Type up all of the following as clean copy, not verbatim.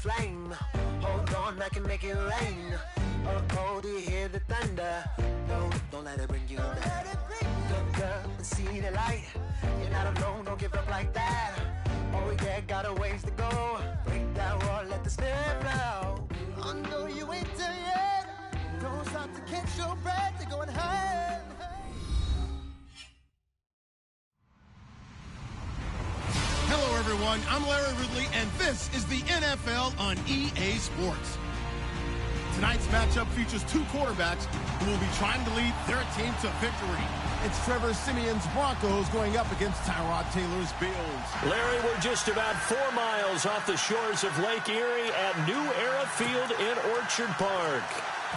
flame. Hold on, I can make it rain. Oh, do you hear the thunder? No, don't let it bring you down. Look up and see the light. You're not alone, don't give up like that. Oh yeah, got a ways to go. Break that wall, let the spirit flow. I know you ain't there yet. Don't stop to catch your breath. They're going higher. Hello, everyone. I'm Larry Ridley, and this is the NFL on EA Sports. Tonight's matchup features two quarterbacks who will be trying to lead their team to victory. It's Trevor Siemian's Broncos going up against Tyrod Taylor's Bills. Larry, we're just about 4 miles off the shores of Lake Erie at New Era Field in Orchard Park.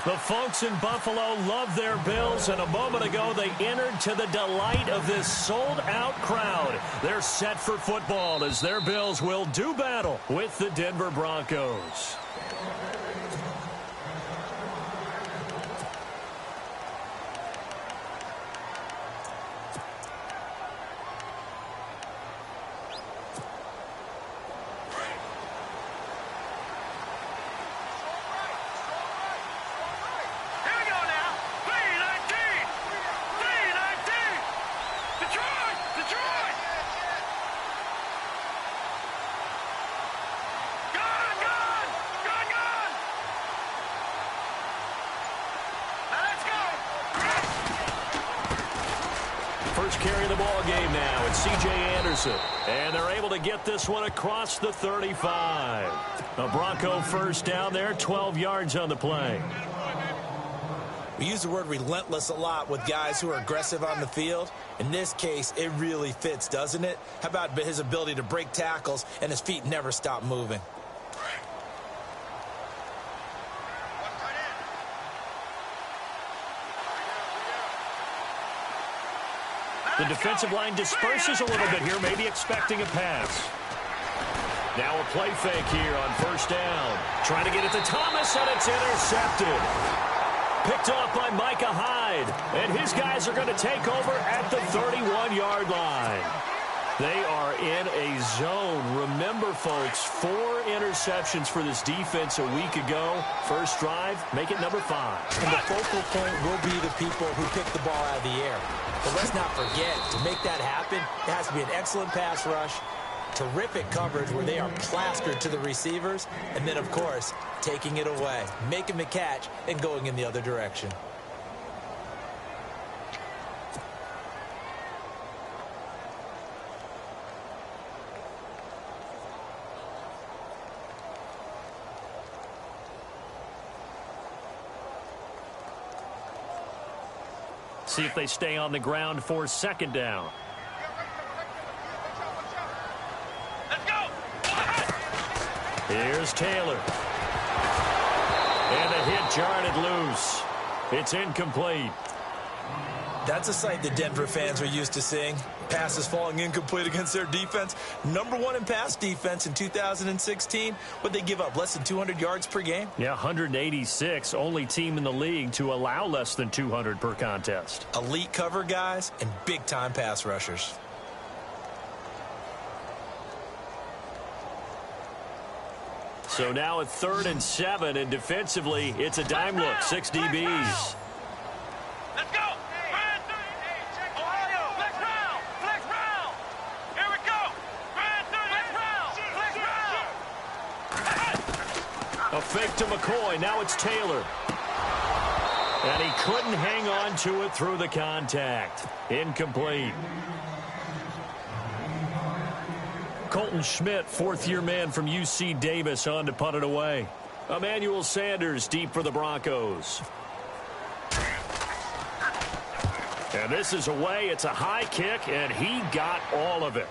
The folks in Buffalo love their Bills, and a moment ago they entered to the delight of this sold-out crowd. They're set for football as their Bills will do battle with the Denver Broncos. First carry of the ball game now. It's C.J. Anderson. And they're able to get this one across the 35. A Bronco first down there, 12 yards on the play. We use the word relentless a lot with guys who are aggressive on the field. In this case, it really fits, doesn't it? How about his ability to break tackles and his feet never stop moving? The defensive line disperses a little bit here, maybe expecting a pass. Now a play fake here on first down. Trying to get it to Thomas, and it's intercepted. Picked off by Micah Hyde. And his guys are going to take over at the 31-yard line. They are in a zone. Remember, folks, 4 interceptions for this defense a week ago. First drive, make it number 5. And the focal point will be the people who pick the ball out of the air. But let's not forget, to make that happen, it has to be an excellent pass rush, terrific coverage where they are plastered to the receivers, and then, of course, taking it away, making the catch, and going in the other direction. See if they stay on the ground for second down. Let's go! Here's Taylor. And the hit jarred it loose. It's incomplete. That's a sight the Denver fans are used to seeing. Passes falling incomplete against their defense. Number 1 in pass defense in 2016. But they give up less than 200 yards per game. Yeah, 186. Only team in the league to allow less than 200 per contest. Elite cover guys and big-time pass rushers. So now at 3rd and 7, and defensively, it's a dime look. 6 DBs. Let's go! Ohio, flex round! Flex round! Here we go! Flex round! A fake to McCoy. Now it's Taylor. And he couldn't hang on to it through the contact. Incomplete. Colton Schmidt, 4th-year man from UC Davis, on to punt it away. Emmanuel Sanders deep for the Broncos. And this is away. It's a high kick, and he got all of it.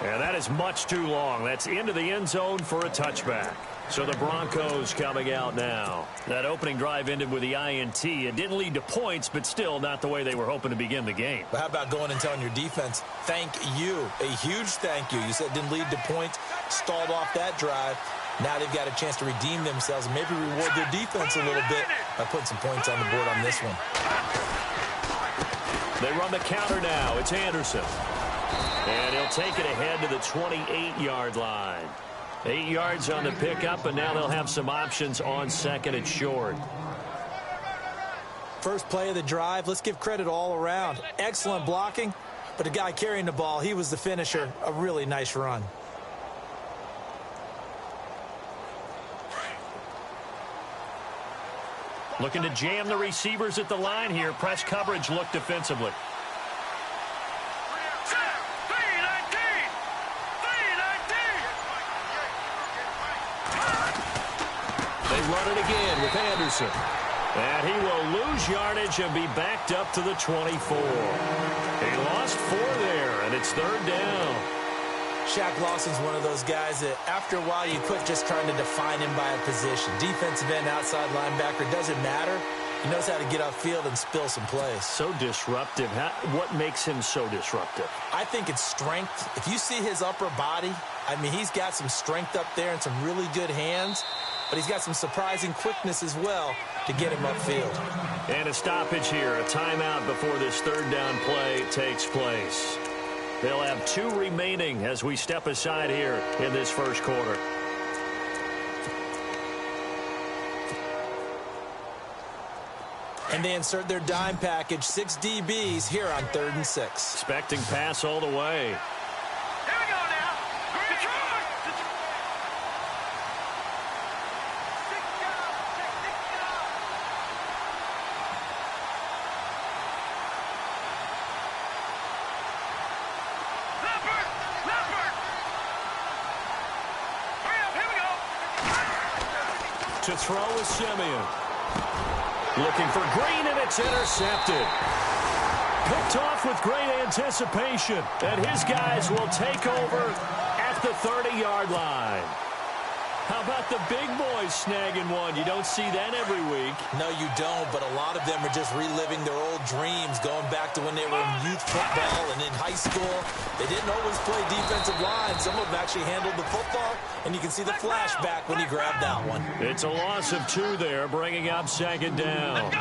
And that is much too long. That's into the end zone for a touchback. So the Broncos coming out now. That opening drive ended with the INT. It didn't lead to points, but still not the way they were hoping to begin the game. But how about going and telling your defense, thank you, a huge thank you. You said it didn't lead to points, stalled off that drive. Now they've got a chance to redeem themselves and maybe reward their defense a little bit by putting some points on the board on this one. They run the counter now. It's Anderson. And he'll take it ahead to the 28-yard line. 8 yards on the pickup, and now they'll have some options on second and short. First play of the drive, let's give credit all around. Excellent blocking, but the guy carrying the ball, he was the finisher. A really nice run. Looking to jam the receivers at the line here. Press coverage look defensively. They run it again with Anderson. And he will lose yardage and be backed up to the 24. He lost 4 there, and it's third down. Shaq Lawson's one of those guys that after a while you quit just trying to define him by a position. Defensive end, outside linebacker, doesn't matter. He knows how to get upfield and spill some plays. So disruptive. What makes him so disruptive? I think it's strength. If you see his upper body, I mean, he's got some strength up there and some really good hands, but he's got some surprising quickness as well to get him upfield. And a stoppage here, a timeout before this third down play takes place. They'll have 2 remaining as we step aside here in this first quarter. And they insert their dime package, 6 DBs here on 3rd and 6. Expecting pass all the way. Here we go now. To throw is Simeon. Looking for Green, and it's intercepted. Picked off with great anticipation, and his guys will take over at the 30-yard line. How about the big boys snagging one? You don't see that every week. No, you don't, but a lot of them are just reliving their old dreams, going back to when they were in youth football and in high school. They didn't always play defensive line. Some of them actually handled the football, and you can see the flashback when he grabbed that one. It's a loss of 2 there, bringing up second down.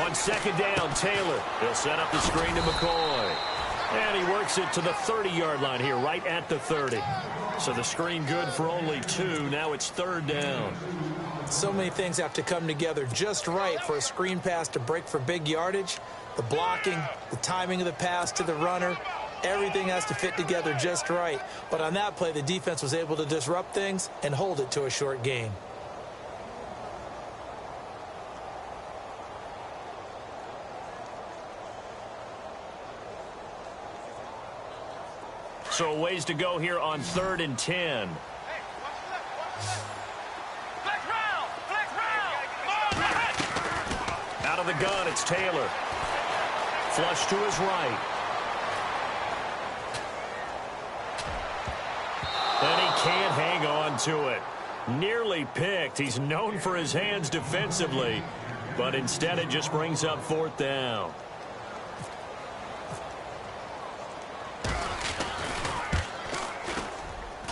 On second down, Taylor. He'll set up the screen to McCoy. And he works it to the 30-yard line here, right at the 30. So the screen good for only 2. Now it's third down. So many things have to come together just right for a screen pass to break for big yardage. The blocking, the timing of the pass to the runner, everything has to fit together just right. But on that play, the defense was able to disrupt things and hold it to a short gain. So a ways to go here on 3rd and 10. Out of the gun, it's Taylor. Flush to his right. And he can't hang on to it. Nearly picked. He's known for his hands defensively, but instead it just brings up 4th down.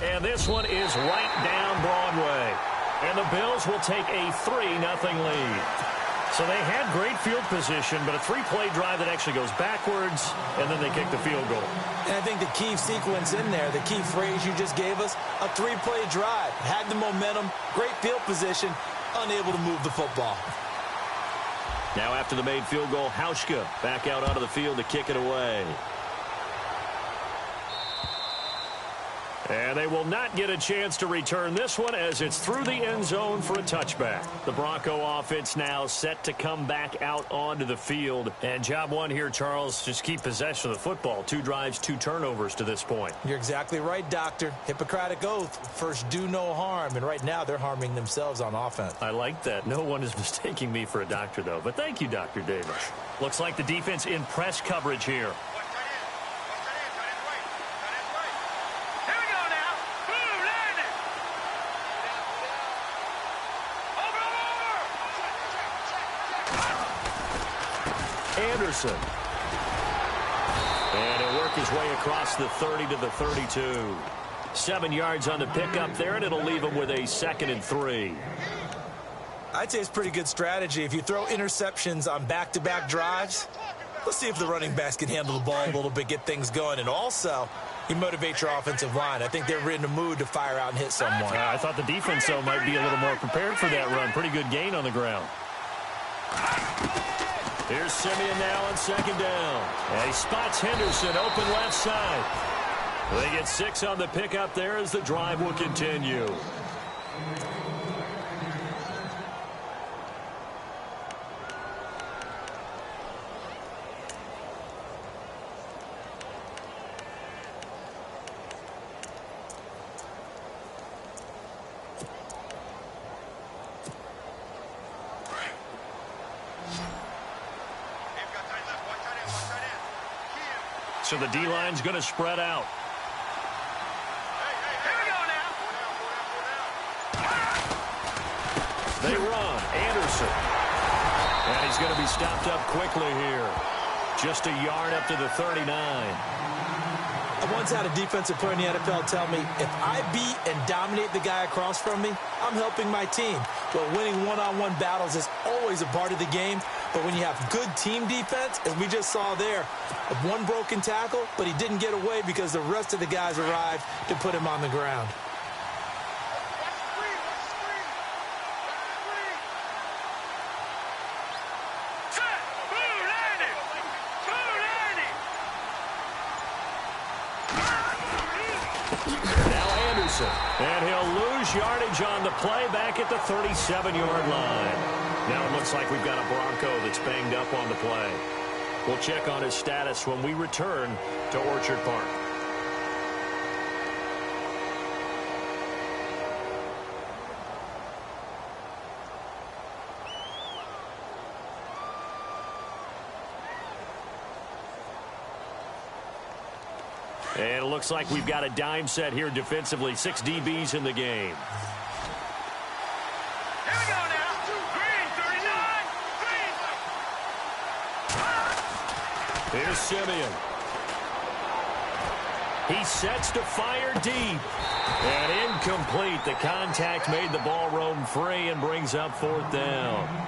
And this one is right down Broadway. And the Bills will take a 3-0 lead. So they had great field position, but a 3-play drive that actually goes backwards, and then they kick the field goal. And I think the key sequence in there, the key phrase you just gave us, a 3-play drive. Had the momentum, great field position, unable to move the football. Now after the made field goal, Hauschka back out onto the field to kick it away. And they will not get a chance to return this one as it's through the end zone for a touchback. The Bronco offense now set to come back out onto the field. And job one here, Charles, just keep possession of the football. 2 drives, 2 turnovers to this point. You're exactly right, Doctor. Hippocratic oath. First, do no harm. And right now, they're harming themselves on offense. I like that. No one is mistaking me for a doctor, though. But thank you, Dr. Davis. Looks like the defense in press coverage here. Anderson. And he'll work his way across the 30 to the 32. 7 yards on the pickup there, and it'll leave him with a 2nd and 3. I'd say it's pretty good strategy. If you throw interceptions on back-to-back drives, let's see if the running backs can handle the ball a little bit, get things going. And also, You motivate your offensive line. I think they're in the mood to fire out and hit someone. I thought the defense, though, might be a little more prepared for that run. Pretty good gain on the ground. Here's Simeon now on second down. And he spots Henderson open left side. They get 6 on the pickup there as the drive will continue. So the D-line's going to spread out. Here we go now. They run. Anderson. And he's going to be stopped up quickly here. Just a yard up to the 39. I once had a defensive player in the NFL tell me, if I beat and dominate the guy across from me, I'm helping my team. Well, winning one-on-one battles is always a part of the game. But when you have good team defense, as we just saw there, one broken tackle, but he didn't get away because the rest of the guys arrived to put him on the ground. And he'll lose yardage on the play back at the 37-yard line. Now it looks like we've got a Bronco that's banged up on the play. We'll check on his status when we return to Orchard Park. And it looks like we've got a dime set here defensively. 6 DBs in the game. Here we go now. Green, 39. Green. Here's Simeon. He sets to fire deep. And incomplete. The contact made the ball roam free and brings up 4th down.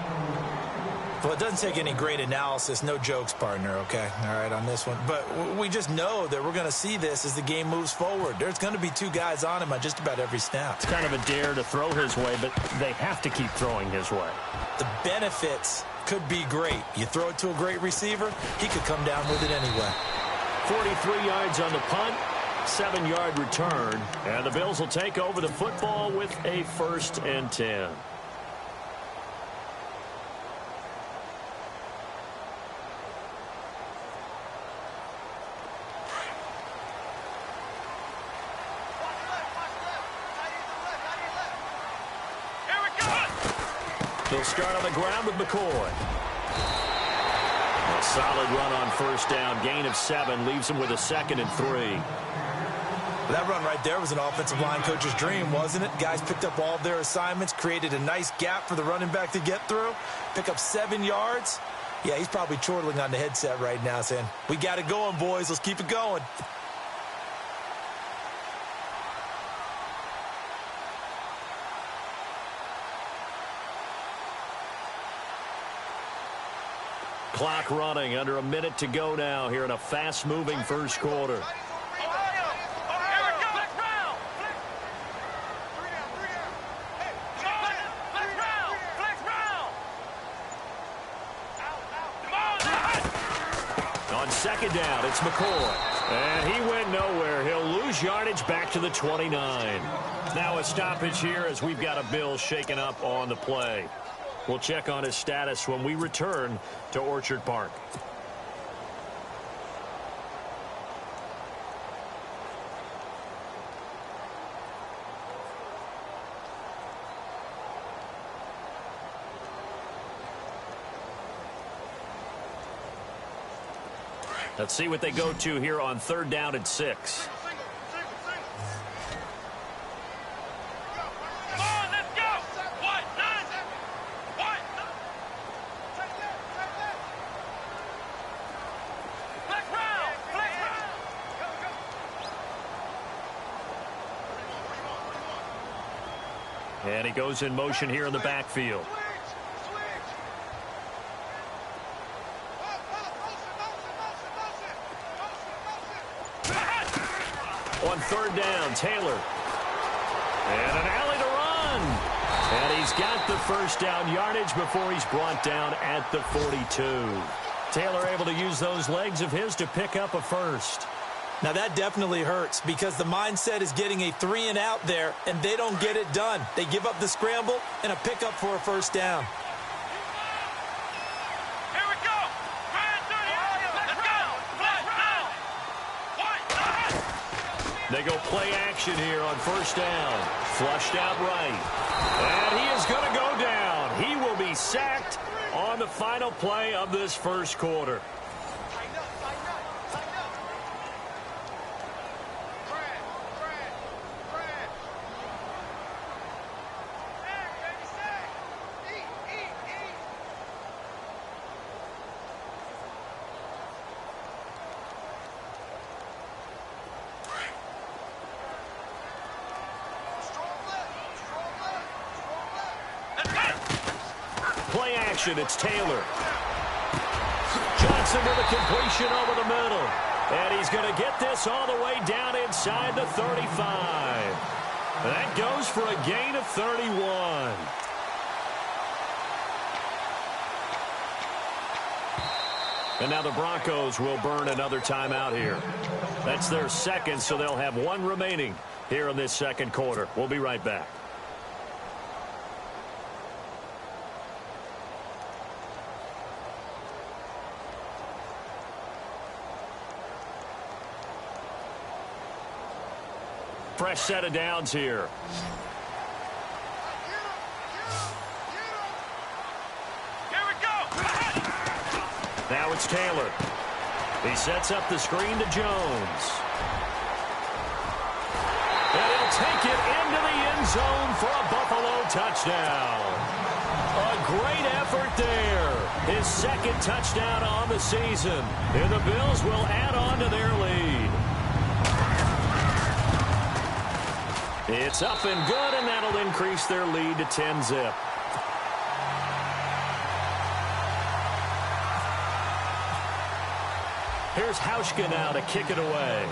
Well, it doesn't take any great analysis. No jokes, partner, okay? All right, on this one. But we just know that we're going to see this as the game moves forward. There's going to be 2 guys on him on just about every snap. It's kind of a dare to throw his way, but they have to keep throwing his way. The benefits could be great. You throw it to a great receiver, he could come down with it anyway. 43 yards on the punt, 7-yard return, and the Bills will take over the football with a 1st and 10. He'll start on the ground with McCoy. A solid run on 1st down. Gain of 7 leaves him with a 2nd and 3. That run right there was an offensive line coach's dream, wasn't it? Guys picked up all of their assignments, created a nice gap for the running back to get through, pick up 7 yards. Yeah, he's probably chortling on the headset right now saying, we got it going, boys. Let's keep it going. Clock running, under a minute to go now here in a fast-moving 1st quarter. On 2nd down, it's McCoy. And he went nowhere. He'll lose yardage back to the 29. Now a stoppage here as we've got a Bill shaken up on the play. We'll check on his status when we return to Orchard Park. Let's see what they go to here on 3rd down and 6. And he goes in motion here in the backfield. On third down, Taylor. And an alley to run. And he's got the first down yardage before he's brought down at the 42. Taylor able to use those legs of his to pick up a first. Now that definitely hurts because the mindset is getting a 3-and-out there, and they don't get it done. They give up the scramble and a pickup for a first down. Here we go. Let's go. They go play action here on first down. Flushed out right. And he is going to go down. He will be sacked on the final play of this first quarter. Play action, it's Taylor. Johnson with a completion over the middle. And he's going to get this all the way down inside the 35. That goes for a gain of 31. And now the Broncos will burn another timeout here. That's their second, so they'll have one remaining here in this second quarter. We'll be right back. Fresh set of downs here. Here we go. Now it's Taylor. He sets up the screen to Jones. And he'll take it into the end zone for a Buffalo touchdown. A great effort there. His second touchdown on the season. And the Bills will add on to their lead. It's up and good, and that'll increase their lead to 10-zip. Here's Hauschka now to kick it away.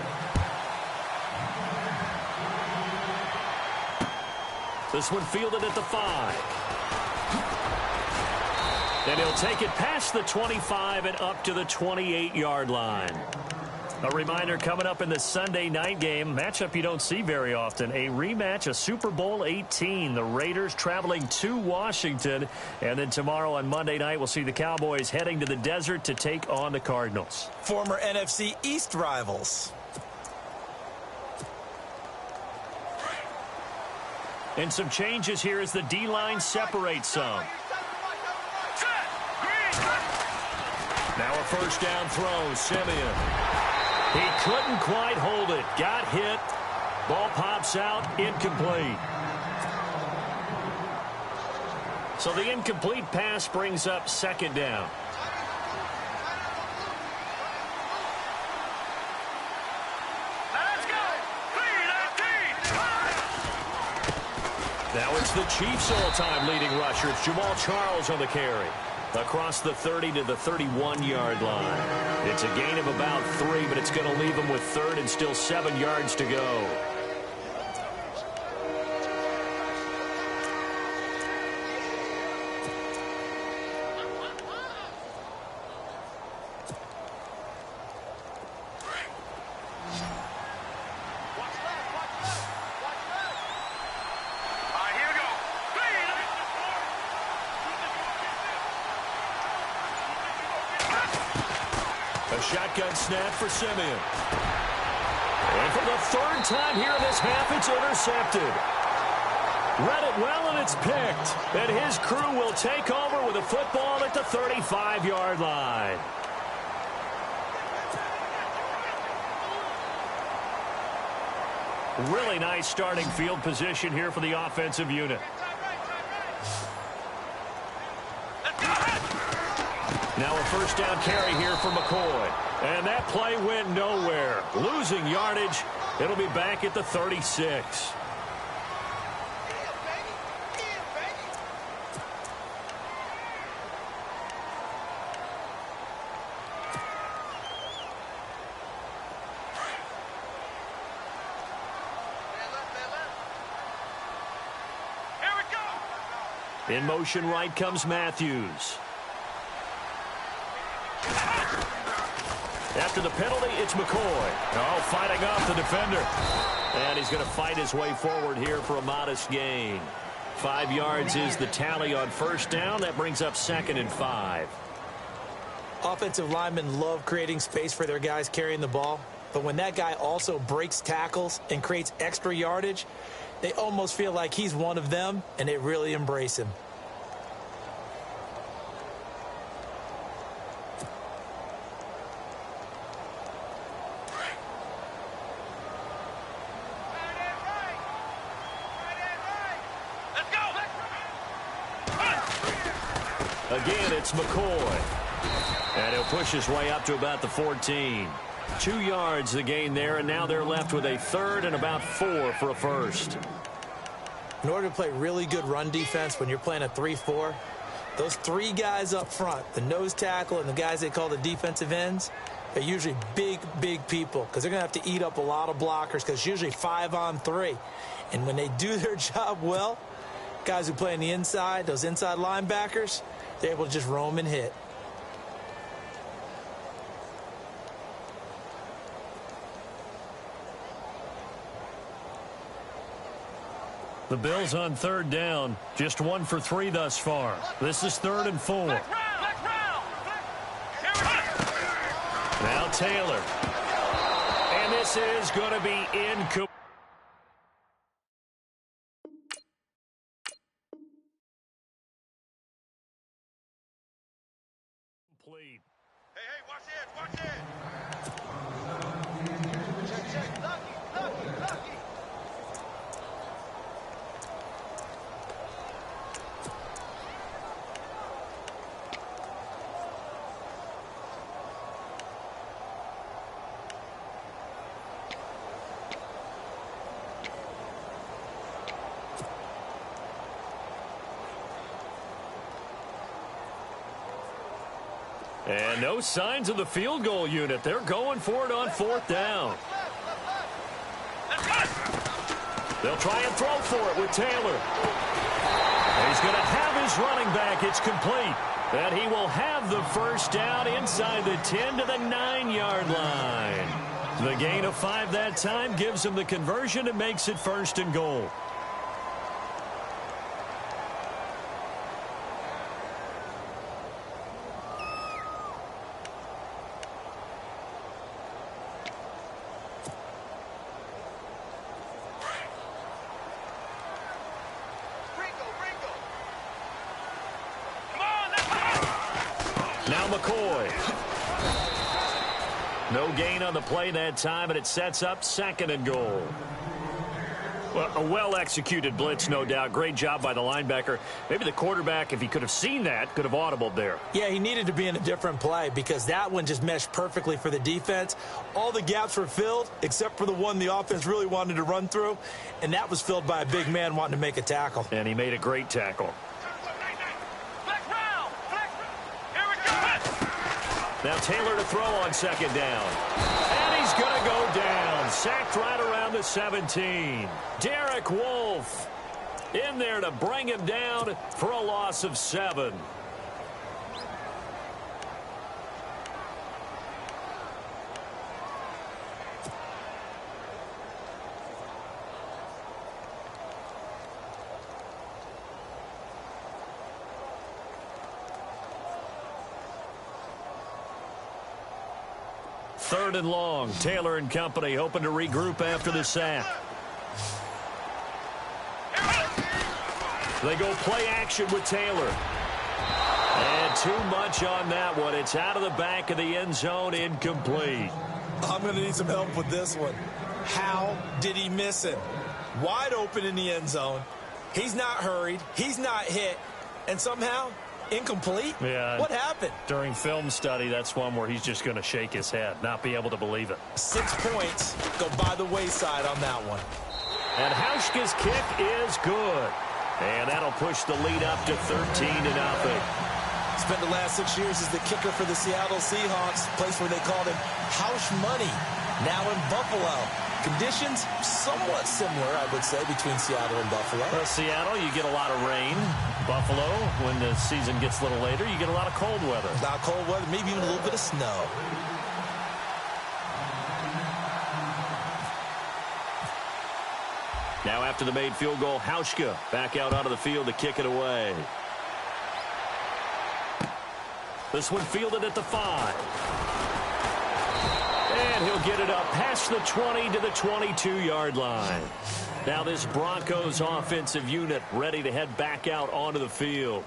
This one fielded at the 5. And he'll take it past the 25 and up to the 28-yard line. A reminder coming up in the Sunday night game, matchup you don't see very often, a rematch of Super Bowl 18. The Raiders traveling to Washington. And then tomorrow on Monday night, we'll see the Cowboys heading to the desert to take on the Cardinals. Former NFC East rivals. And some changes here as the D-line separates some. Now a first down throw, Simeon. He couldn't quite hold it. Got hit. Ball pops out. Incomplete. So the incomplete pass brings up second down. Let's go. Now it's the Chiefs' all-time leading rusher. It's Jamal Charles on the carry. Across the 30 to the 31-yard line. It's a gain of about 3, but it's going to leave him with third and still 7 yards to go. Shotgun snap for Simeon. And for the third time here in this half, it's intercepted. Read it well, and it's picked. And his crew will take over with a football at the 35-yard line. Really nice starting field position here for the offensive unit. Now a first down carry here for McCoy. And that play went nowhere. Losing yardage. It'll be back at the 36. In motion right comes Matthews. After the penalty, it's McCoy. Oh, fighting off the defender. And he's going to fight his way forward here for a modest gain. 5 yards is the tally on first down. That brings up 2nd and 5. Offensive linemen love creating space for their guys carrying the ball. But when that guy also breaks tackles and creates extra yardage, they almost feel like he's one of them, and they really embrace him. Again, it's McCoy. And he'll push his way up to about the 14. 2 yards the gain there, and now they're left with a 3rd and about 4 for a first. In order to play really good run defense when you're playing a 3-4, those 3 guys up front, the nose tackle and the guys they call the defensive ends, they're usually big, big people because they're going to have to eat up a lot of blockers because it's usually 5-on-3. And when they do their job well, guys who play on the inside, those inside linebackers, they're able to just roam and hit. The Bills on 3rd down, just 1 for 3 thus far. This is 3rd and 4. Now Taylor. And this is going to be incomplete. Hey, watch it, Check. Lucky. And no signs of the field goal unit. They're going for it on 4th down. They'll try and throw for it with Taylor. He's going to have his running back. It's complete. And he will have the first down inside the 10 to the 9-yard line. The gain of 5 that time gives him the conversion and makes it 1st and goal. Now McCoy. No gain on the play that time, and it sets up 2nd and goal. Well, a well-executed blitz, no doubt. Great job by the linebacker. Maybe the quarterback, if he could have seen that, could have audibled there. Yeah, he needed to be in a different play because that one just meshed perfectly for the defense. All the gaps were filled except for the one the offense really wanted to run through, and that was filled by a big man wanting to make a tackle. And he made a great tackle. Now Taylor to throw on 2nd down. And he's going to go down. Sacked right around the 17. Derek Wolfe in there to bring him down for a loss of 7. Third and long. Taylor and company hoping to regroup after the sack. They go play action with Taylor. And too much on that one. It's out of the back of the end zone, incomplete. I'm going to need some help with this one. How did he miss it? Wide open in the end zone. He's not hurried. He's not hit. And somehow, incomplete? Yeah. What happened? During film study, that's one where he's just going to shake his head, not be able to believe it. 6 points go by the wayside on that one. And Hauschka's kick is good. And that'll push the lead up to 13-0. Spent the last 6 years as the kicker for the Seattle Seahawks, place where they called him Hausch Money. Now in Buffalo. Conditions somewhat similar, I would say, between Seattle and Buffalo. Well, Seattle, you get a lot of rain. Buffalo, when the season gets a little later, you get a lot of cold weather. A lot of cold weather, maybe even a little bit of snow. Now after the made field goal, Hauschka back out onto the field to kick it away. This one fielded at the 5. And he'll get it up past the 20 to the 22-yard line. Now this Broncos offensive unit ready to head back out onto the field.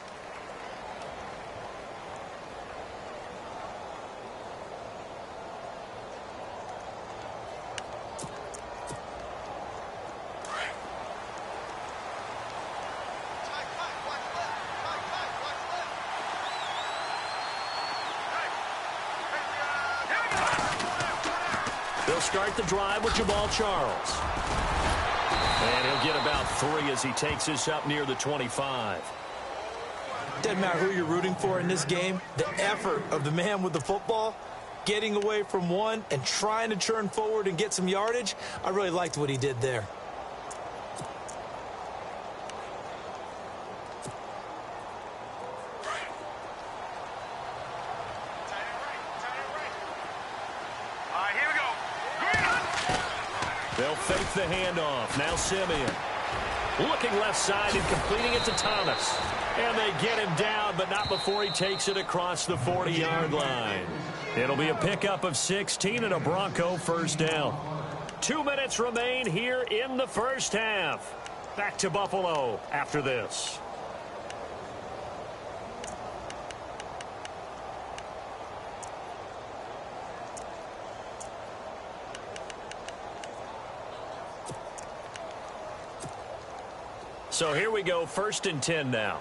They'll start the drive with Jamal Charles. And he'll get about 3 as he takes this up near the 25. Doesn't matter who you're rooting for in this game. The effort of the man with the football, getting away from one and trying to turn forward and get some yardage, I really liked what he did there. They'll fake the handoff. Now Simeon. Looking left side and completing it to Thomas. And they get him down, but not before he takes it across the 40-yard line. It'll be a pickup of 16 and a Bronco first down. 2 minutes remain here in the first half. Back to Buffalo after this. So here we go, 1st and 10 now.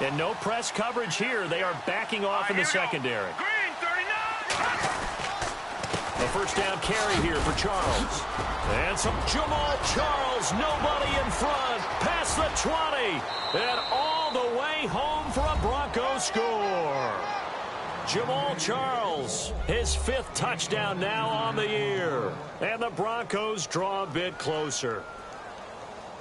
And no press coverage here. They are backing off in the secondary. A first down carry here for Charles. And some Jamal Charles, nobody in front, past the 20, and all the way home for a Broncos score. Jamal Charles, his 5th touchdown now on the year. And the Broncos draw a bit closer.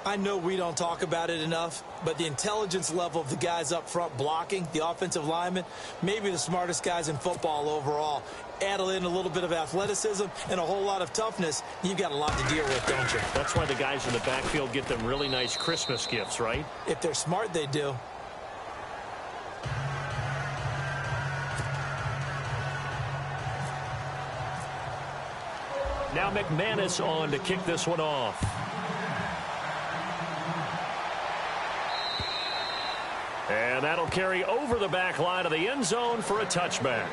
I know we don't talk about it enough, but the intelligence level of the guys up front blocking, the offensive linemen, maybe the smartest guys in football overall. Add in a little bit of athleticism and a whole lot of toughness, you've got a lot to deal with, don't you? That's why the guys in the backfield get them really nice Christmas gifts, right? If they're smart, they do. Now McManus on to kick this one off. And that'll carry over the back line of the end zone for a touchback.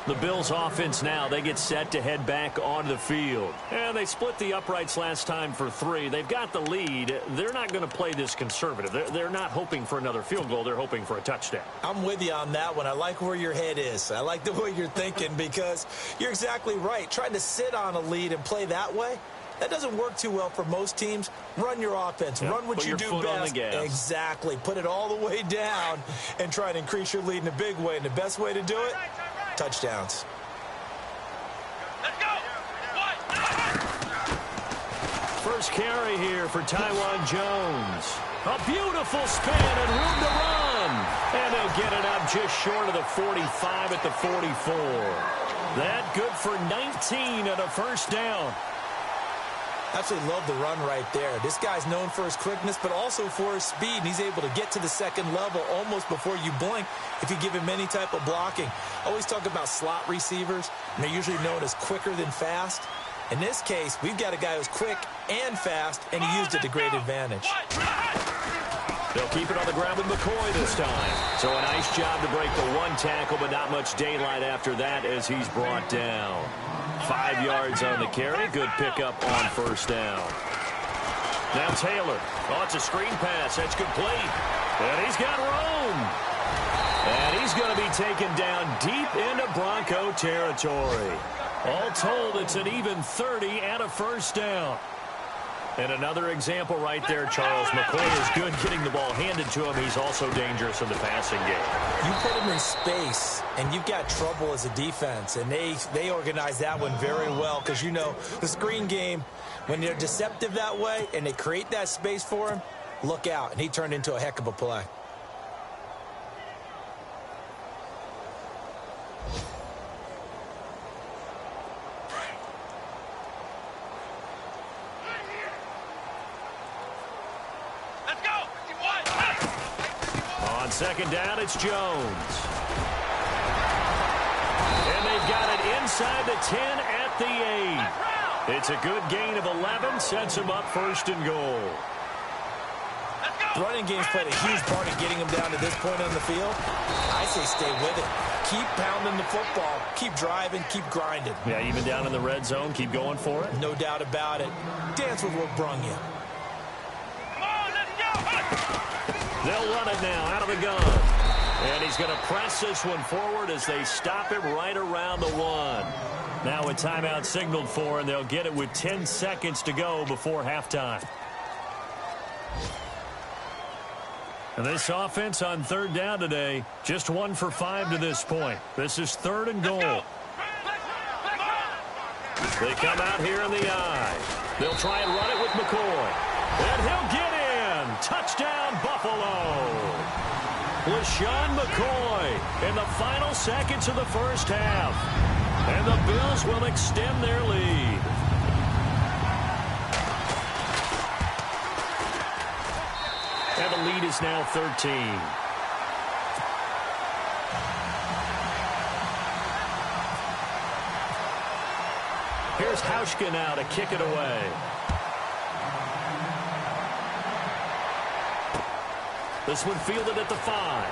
The Bills offense now, they get set to head back onto the field. And they split the uprights last time for 3. They've got the lead. They're not going to play this conservative. They're not hoping for another field goal. They're hoping for a touchdown. I'm with you on that one. I like where your head is. I like the way you're thinking because you're exactly right. Trying to sit on a lead and play that way, that doesn't work too well for most teams. Run your offense. Run what you do best. Exactly. Put it all the way down and try to increase your lead in a big way. And the best way to do it, touchdowns. Let's go. First carry here for Taiwan Jones. A beautiful spin and room to run. And they'll get it up just short of the 45 at the 44. That good for 19 and a first down. Absolutely love the run right there. This guy's known for his quickness, but also for his speed. And he's able to get to the second level almost before you blink if you give him any type of blocking. I always talk about slot receivers, and they're usually known as quicker than fast. In this case, we've got a guy who's quick and fast, and he used it to great advantage. They'll keep it on the ground with McCoy this time. So a nice job to break the 1 tackle, but not much daylight after that as he's brought down. 5 yards on the carry. Good pickup on first down. Now Taylor. Oh, it's a screen pass. That's complete. And he's got room. And he's going to be taken down deep into Bronco territory. All told, it's an even 30 and a first down. And another example right there, Charles. McCoy is good getting the ball handed to him. He's also dangerous in the passing game. You put him in space, and you've got trouble as a defense. And they organize that one very well because, you know, the screen game, when they're deceptive that way and they create that space for him, look out. And he turned into a heck of a play. Second down, it's Jones. And they've got it inside the 10 at the 8. It's a good gain of 11, sets them up first and goal. The running game's played a huge part in getting them down to this point on the field. I say stay with it. Keep pounding the football. Keep driving. Keep grinding. Yeah, even down in the red zone, keep going for it. No doubt about it. Dance with what brung you. They'll run it now out of the gun. And he's going to press this one forward as they stop him right around the 1. Now a timeout signaled for, and they'll get it with 10 seconds to go before halftime. And this offense on third down today, just 1 for 5 to this point. This is third and goal. They come out here in the I. They'll try and run it with McCoy. And he'll get in. Touchdown, Buffalo. LaShawn McCoy in the final seconds of the first half. And the Bills will extend their lead. And the lead is now 13. Here's Hauschka now to kick it away. This one fielded at the 5.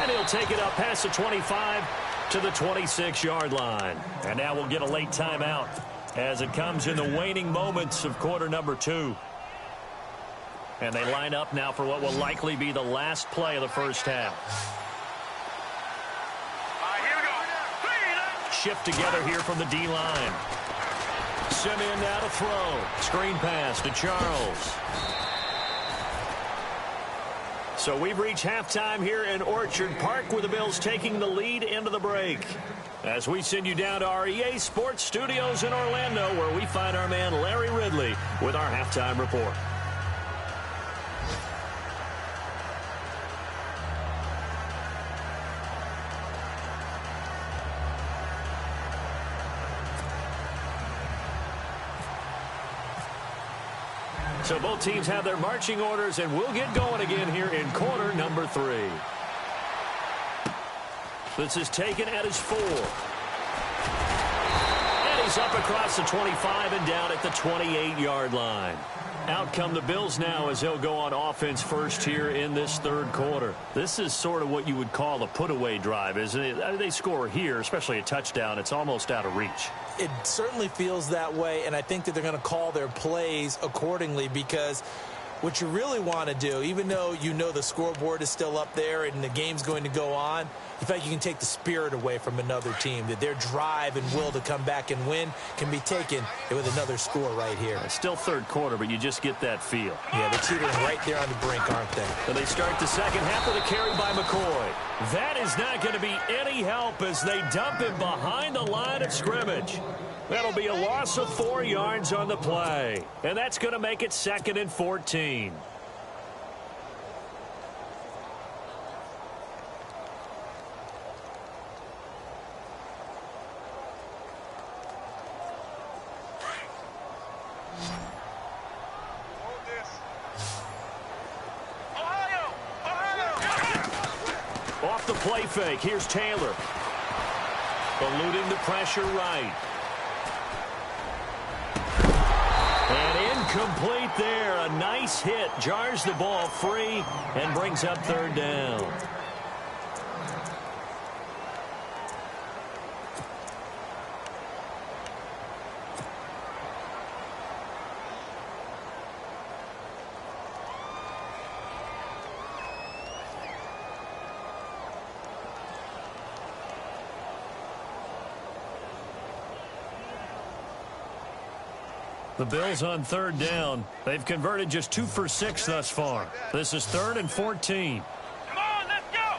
And he'll take it up past the 25 to the 26-yard line. And now we'll get a late timeout as it comes in the waning moments of quarter number 2. And they line up now for what will likely be the last play of the first half. Here we go. Shift together here from the D-line. Simeon now to throw. Screen pass to Charles. So we've reached halftime here in Orchard Park with the Bills taking the lead into the break. As we send you down to our EA Sports Studios in Orlando, where we find our man Larry Ridley with our halftime report. So both teams have their marching orders, and we'll get going again here in quarter number 3. This is taken at his 4. And he's up across the 25 and down at the 28-yard line. Out come the Bills now as they'll go on offense first here in this third quarter. This is sort of what you would call a put-away drive, isn't it? They score here, especially a touchdown. It's almost out of reach. It certainly feels that way, and I think that they're going to call their plays accordingly because what you really want to do, even though you know the scoreboard is still up there and the game's going to go on, in fact, you can take the spirit away from another team, that their drive and will to come back and win can be taken with another score right here. It's still third quarter, but you just get that feel. Yeah, they're teetering right there on the brink, aren't they? So they start the second half with a carry by McCoy. That is not going to be any help as they dump him behind the line of scrimmage. That'll be a loss of 4 yards on the play. And that's going to make it 2nd and 14. Off the play fake, here's Taylor. Eluding the pressure right. And incomplete there. A nice hit. Jars the ball free and brings up third down. The Bills on third down. They've converted just 2 for 6 thus far. This is 3rd and 14. Come on, let's go.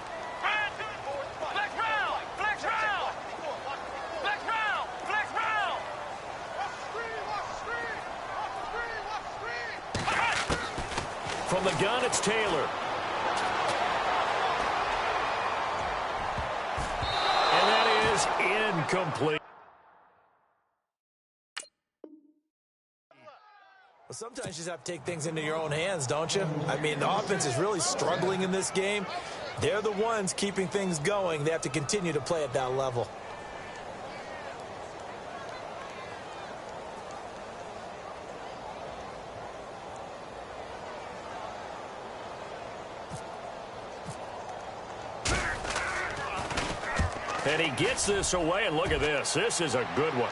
Flex round. Flex round. Flex round. Flex round. From the gun, it's Taylor. And that is incomplete. Well, sometimes you just have to take things into your own hands, don't you? I mean, the offense is really struggling in this game. They're the ones keeping things going. They have to continue to play at that level. And he gets this away, and look at this. This is a good one.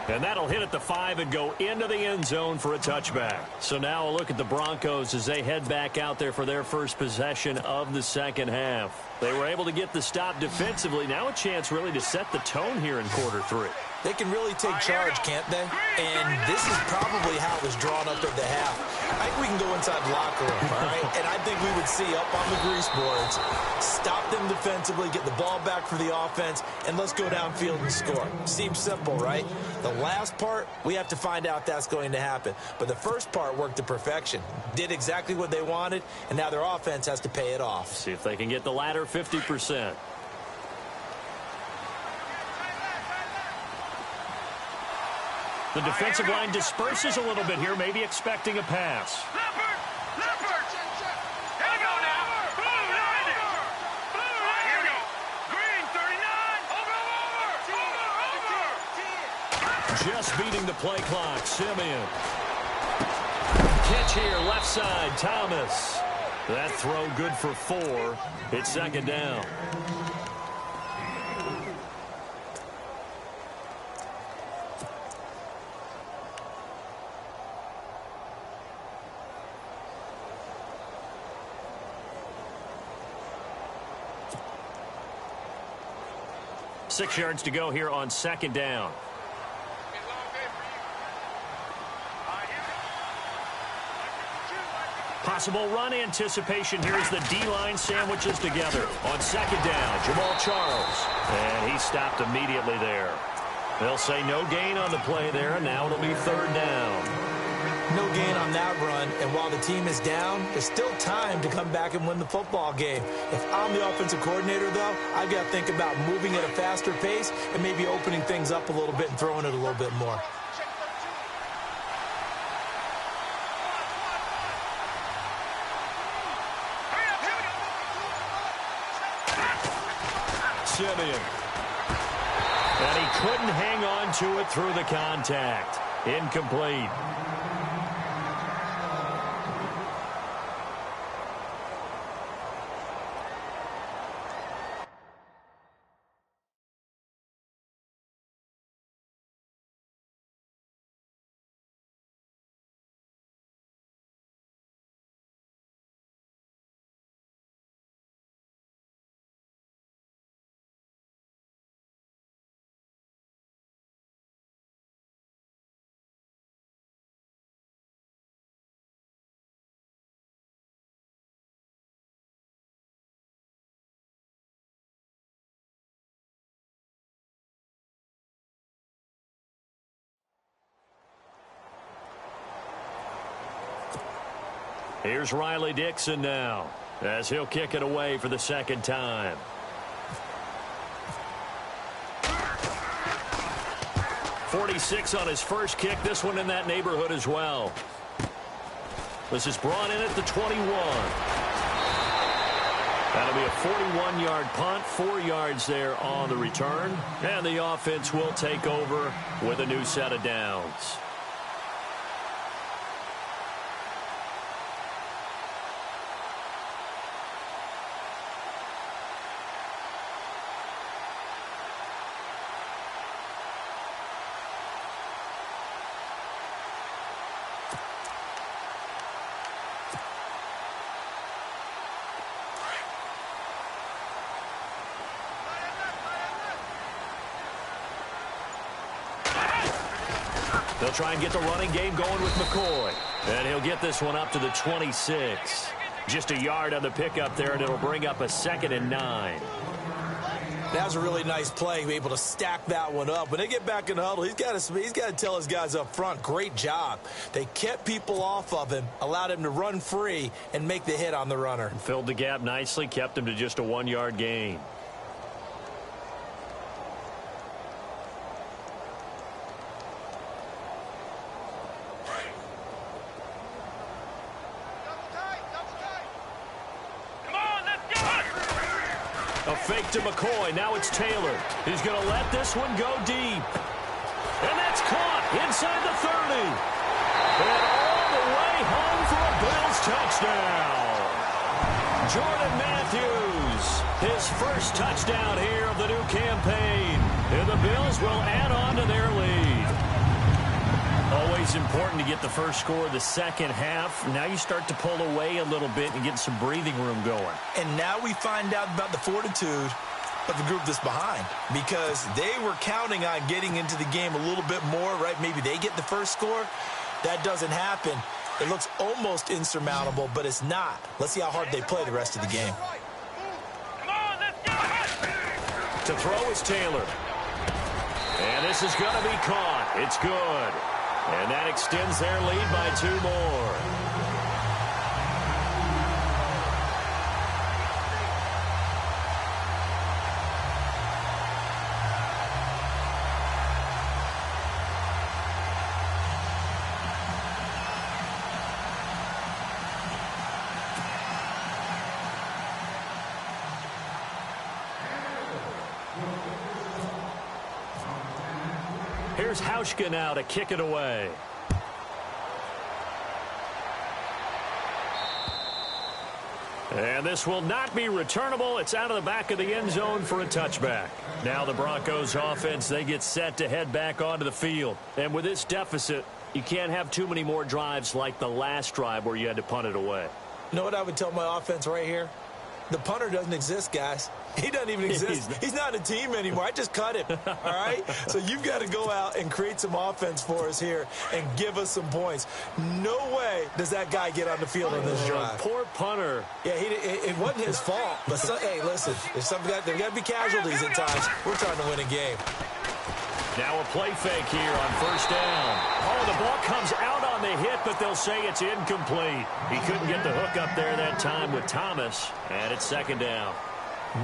And that'll hit at the 5 and go into the end zone for a touchback. So now a look at the Broncos as they head back out there for their first possession of the second half. They were able to get the stop defensively. Now a chance really to set the tone here in quarter 3. They can really take charge, can't they? And this is probably how it was drawn up at the half. I think we can go inside the locker room, all right? And I think we would see up on the grease boards, stop them defensively, get the ball back for the offense, and let's go downfield and score. Seems simple, right? The last part, we have to find out that's going to happen. But the first part worked to perfection. Did exactly what they wanted, and now their offense has to pay it off. See if they can get the latter 50%. The defensive line disperses a little bit here, maybe expecting a pass. Leopard. Leopard. Here we go now. Blue 90. Blue 90. Here we go. Green 39. Over. Just beating the play clock. Simeon. Catch here, left side, Thomas. That throw good for 4. It's second down. Six yards to go here on second down. Possible run anticipation here as the D-line sandwiches together. On second down, Jamal Charles. And he stopped immediately there. They'll say no gain on the play there, and now it'll be third down. No gain on that run, and while the team is down, there's still time to come back and win the football game. If I'm the offensive coordinator, though, I've got to think about moving at a faster pace and maybe opening things up a little bit and throwing it a little bit more. Simeon. And he couldn't hang on to it through the contact. Incomplete. Here's Riley Dixon now as he'll kick it away for the second time. .46 on his first kick. This one in that neighborhood as well. This is brought in at the 21. That'll be a 41-yard punt, 4 yards there on the return. And the offense will take over with a new set of downs. They'll try and get the running game going with McCoy. And he'll get this one up to the 26. Just a yard on the pickup there, and it'll bring up a 2nd and 9. That was a really nice play, able to stack that one up. When they get back in the huddle, he's got to tell his guys up front, great job. They kept people off of him, allowed him to run free, and make the hit on the runner. Filled the gap nicely, kept him to just a 1-yard gain. A fake to McCoy. Now it's Taylor. He's going to let this one go deep. And that's caught inside the 30. And all the way home for a Bills touchdown. Jordan Matthews, his first touchdown here of the new campaign. And the Bills will add on to their lead. Always important to get the first score of the second half. Now you start to pull away a little bit and get some breathing room going. And now we find out about the fortitude of the group that's behind, because they were counting on getting into the game a little bit more, right? Maybe they get the first score. That doesn't happen. It looks almost insurmountable, but it's not. Let's see how hard they play the rest of the game. To throw is Taylor. And this is going to be caught. It's good. And that extends their lead by 2 more. Here's Hauschka now to kick it away. And this will not be returnable. It's out of the back of the end zone for a touchback. Now the Broncos offense, they get set to head back onto the field. And with this deficit, you can't have too many more drives like the last drive where you had to punt it away. You know what I would tell my offense right here? The punter doesn't exist, guys. He doesn't even exist. He's not a team anymore. I just cut him, all right? So you've got to go out and create some offense for us here and give us some points. No way does that guy get on the field on this drive. Poor punter. Yeah, it wasn't his fault. But, hey, listen, there's got to be casualties at times. We're trying to win a game. Now a play fake here on first down. Oh, the ball comes out on the hit, but they'll say it's incomplete. He couldn't get the hook up there that time with Thomas, and it's 2nd down.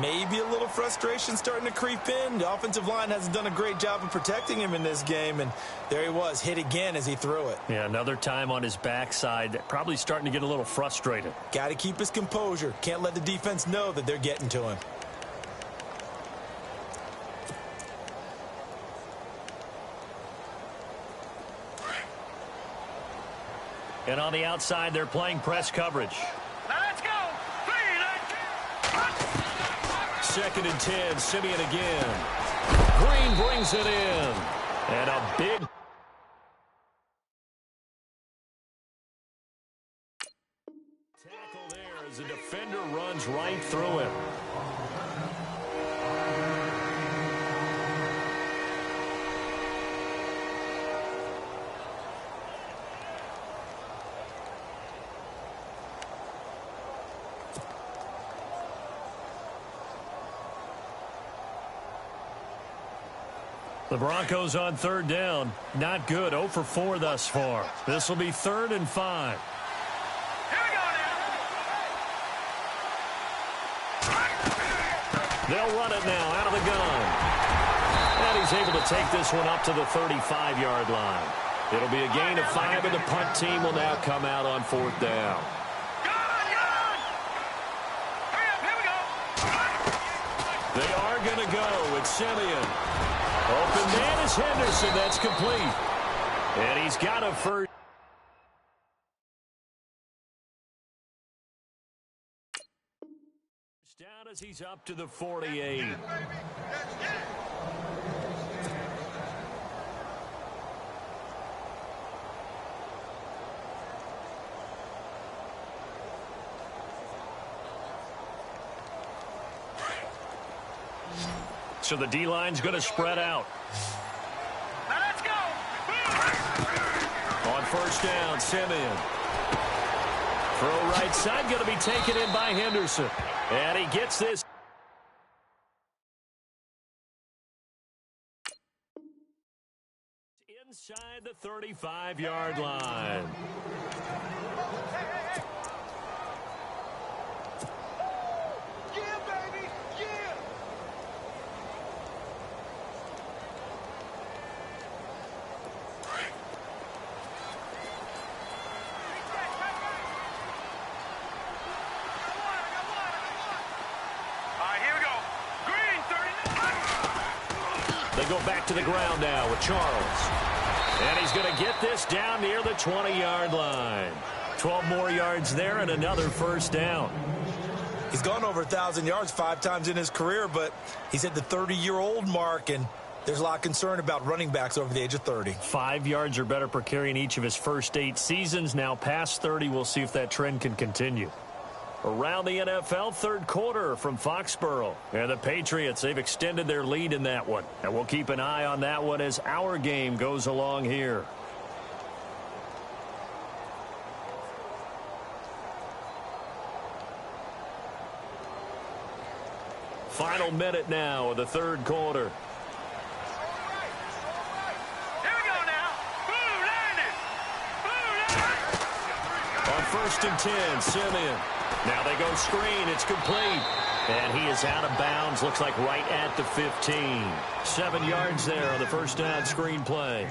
Maybe a little frustration starting to creep in. The offensive line hasn't done a great job of protecting him in this game, and there he was, hit again as he threw it. Yeah, another time on his backside, probably starting to get a little frustrated. Got to keep his composure. Can't let the defense know that they're getting to him. And on the outside, they're playing press coverage. Now let's go. 2nd and 10, Simeon again. Green brings it in. And a big tackle there as the defender runs right through him. The Broncos on 3rd down. Not good. 0 for 4 thus far. This will be 3rd and 5. They'll run it now out of the gun. And he's able to take this one up to the 35-yard line. It'll be a gain of 5, and the punt team will now come out on 4th down. They are going to go. It's Simeon. Open man is Henderson. That's complete. And he's got a first. Down as he's up to the 48. So the D-line's going to spread out. Now let's go. first down, Simeon. Throw right side, going to be taken in by Henderson. And he gets this. Inside the 35-yard line. Yeah, baby, yeah. All right, here we go. Green, 30. They go back to the ground now with Charles. And he's going to get this down near the 20-yard line. 12 more yards there and another first down. He's gone over 1,000 yards 5 times in his career, but he's at the 30-year-old mark, and there's a lot of concern about running backs over the age of 30. 5 yards or better per carry in each of his first 8 seasons. Now past 30, we'll see if that trend can continue. Around the NFL, third quarter from Foxborough. And the Patriots, they've extended their lead in that one. And we'll keep an eye on that one as our game goes along here. Final minute now of the third quarter. Here we go now. Blue landed. Blue landed. On 1st and 10, Simeon. Now they go screen. It's complete. And he is out of bounds. Looks like right at the 15. 7 yards there on the first down screen play.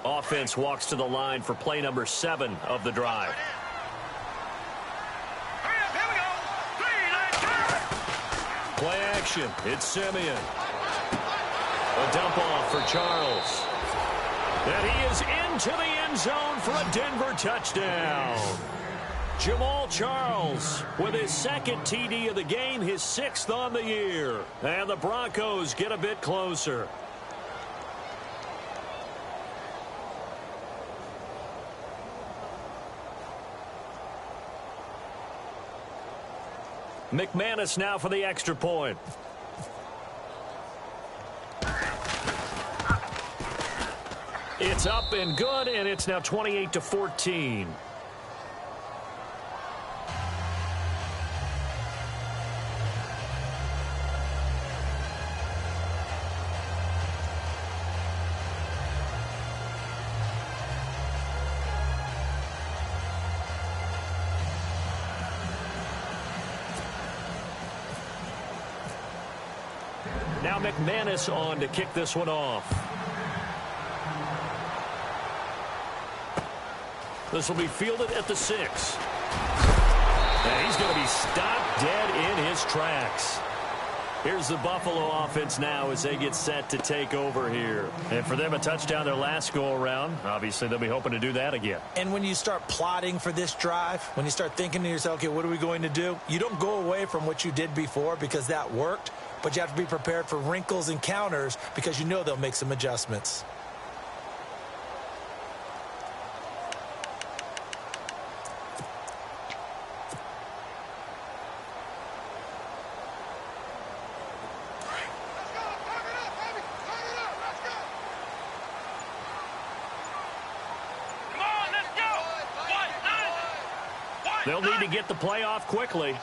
Offense walks to the line for play number 7 of the drive. Hurry up, here we go. 3, let's go. Play action. It's Simeon. A dump off for Charles. And he is into the end zone for a Denver touchdown. Jamal Charles with his second TD of the game, his 6th on the year. And the Broncos get a bit closer. McManus now for the extra point. It's up and good, and it's now 28-14. Now McManus on to kick this one off. This will be fielded at the 6. And he's going to be stopped dead in his tracks. Here's the Buffalo offense now as they get set to take over here. And for them, a touchdown their last go-around. Obviously, they'll be hoping to do that again. And when you start plotting for this drive, when you start thinking to yourself, okay, what are we going to do? You don't go away from what you did before because that worked, but you have to be prepared for wrinkles and counters because you know they'll make some adjustments. They'll need to get the play off quickly.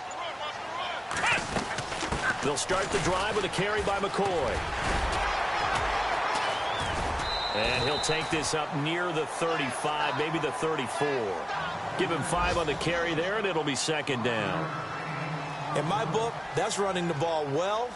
They'll start the drive with a carry by McCoy. And he'll take this up near the 35, maybe the 34. Give him 5 on the carry there, and it'll be second down. In my book, that's running the ball well,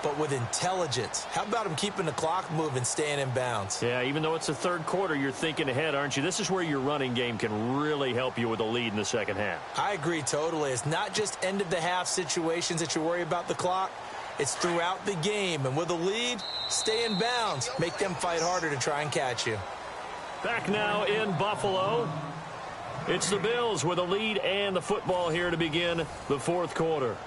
but with intelligence. How about him keeping the clock moving, staying in bounds? Yeah, even though it's the third quarter, you're thinking ahead, aren't you? This is where your running game can really help you with a lead in the second half. I agree totally. It's not just end-of-the-half situations that you worry about the clock. It's throughout the game. And with a lead, stay in bounds. Make them fight harder to try and catch you. Back now in Buffalo. It's the Bills with a lead and the football here to begin the fourth quarter.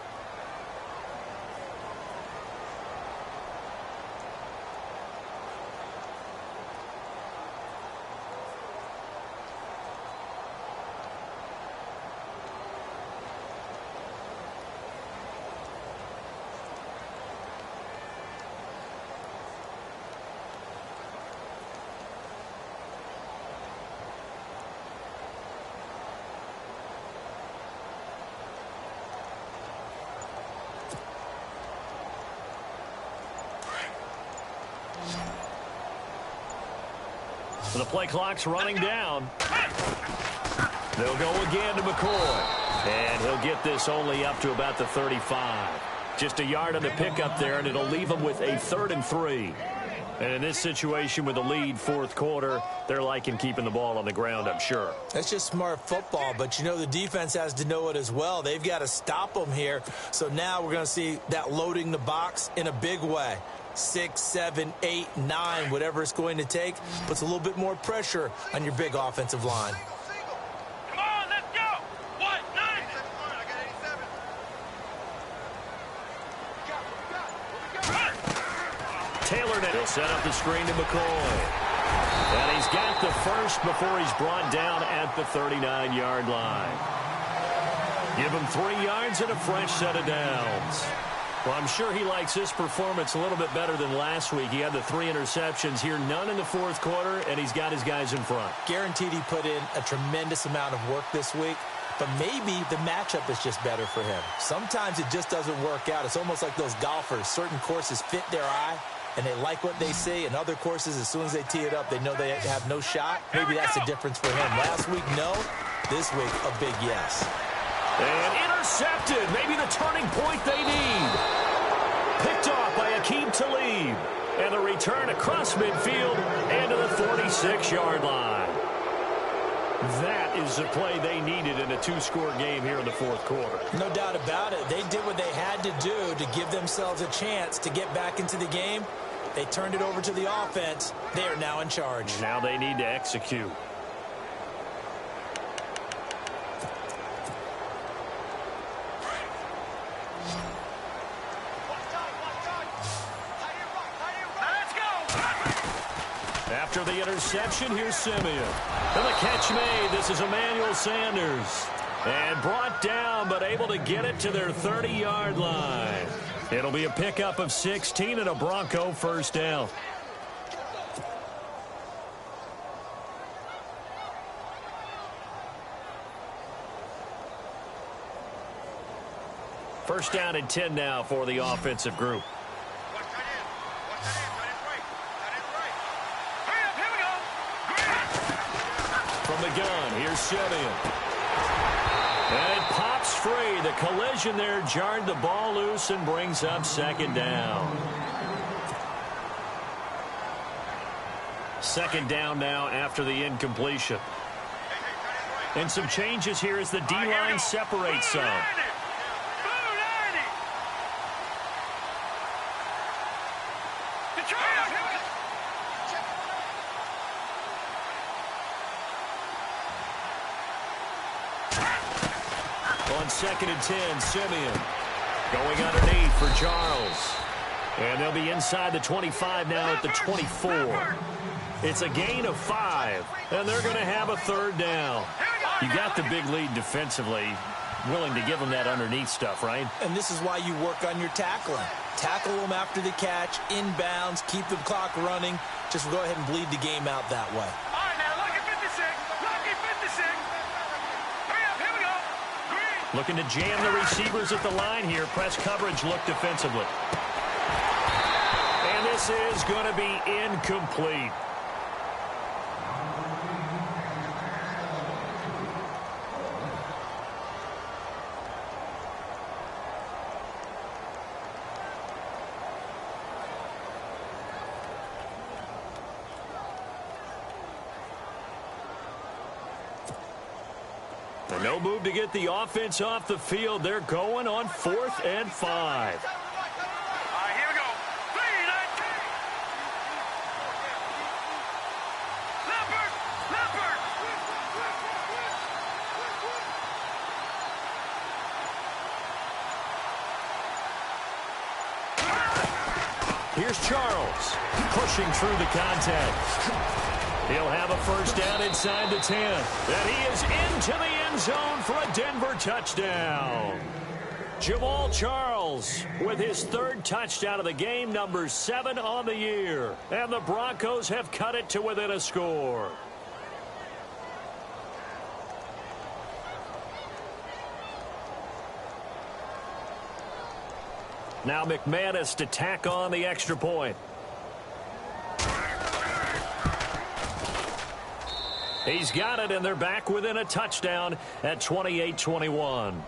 The play clock's running down. They'll go again to McCoy. And he'll get this only up to about the 35. Just a yard on the pickup there, and it'll leave them with a 3rd and 3. And in this situation with the lead fourth quarter, they're liking keeping the ball on the ground, I'm sure. That's just smart football, but you know the defense has to know it as well. They've got to stop them here. So now we're going to see that loading the box in a big way. 6, 7, 8, 9, whatever it's going to take, puts a little bit more pressure on your big offensive line. Come on, let's go. 1, 9. Taylor will set up the screen to McCoy. And he's got the first before he's brought down at the 39-yard line. Give him 3 yards and a fresh set of downs. Well, I'm sure he likes this performance a little bit better than last week. He had the 3 interceptions here, none in the fourth quarter, and he's got his guys in front. Guaranteed he put in a tremendous amount of work this week, but maybe the matchup is just better for him. Sometimes it just doesn't work out. It's almost like those golfers. Certain courses fit their eye, and they like what they see, and other courses, as soon as they tee it up, they know they have no shot. Maybe that's the difference for him. Last week, no. This week, a big yes. And intercepted. Maybe the turning point they need. Picked off by Aqib Talib. And the return across midfield and to the 46-yard line. That is the play they needed in a 2-score game here in the fourth quarter. No doubt about it. They did what they had to do to give themselves a chance to get back into the game. They turned it over to the offense. They are now in charge. Now they need to execute. After the interception, here's Simeon. And the catch made. This is Emmanuel Sanders. And brought down, but able to get it to their 30-yard line. It'll be a pickup of 16 and a Bronco first down. First down and 10 now for the offensive group. From the gun, here's Simeon. And it pops free. The collision there jarred the ball loose and brings up second down. Second down now after the incompletion. And some changes here as the D-line separates some. On 2nd and 10, Simeon going underneath for Charles. And they'll be inside the 25 now at the 24. It's a gain of 5, and they're going to have a third down. You got the big lead defensively, willing to give them that underneath stuff, right? And this is why you work on your tackling. Tackle them after the catch, inbounds, keep the clock running. Just go ahead and bleed the game out that way. All right, now look at 56. Look at 56. Hurry up, here we go. Green. Looking to jam the receivers at the line here. Press coverage look defensively. And this is going to be incomplete. No move to get the offense off the field. They're going on 4th and 5. All right, here we go. 3, 19. Leopard. Here's Charles pushing through the contact. He'll have a first down inside the 10. And he is into the end zone for a Denver touchdown. Jamal Charles with his third touchdown of the game, number 7 on the year. And the Broncos have cut it to within a score. Now McManus to tack on the extra point. He's got it, and they're back within a touchdown at 28-21.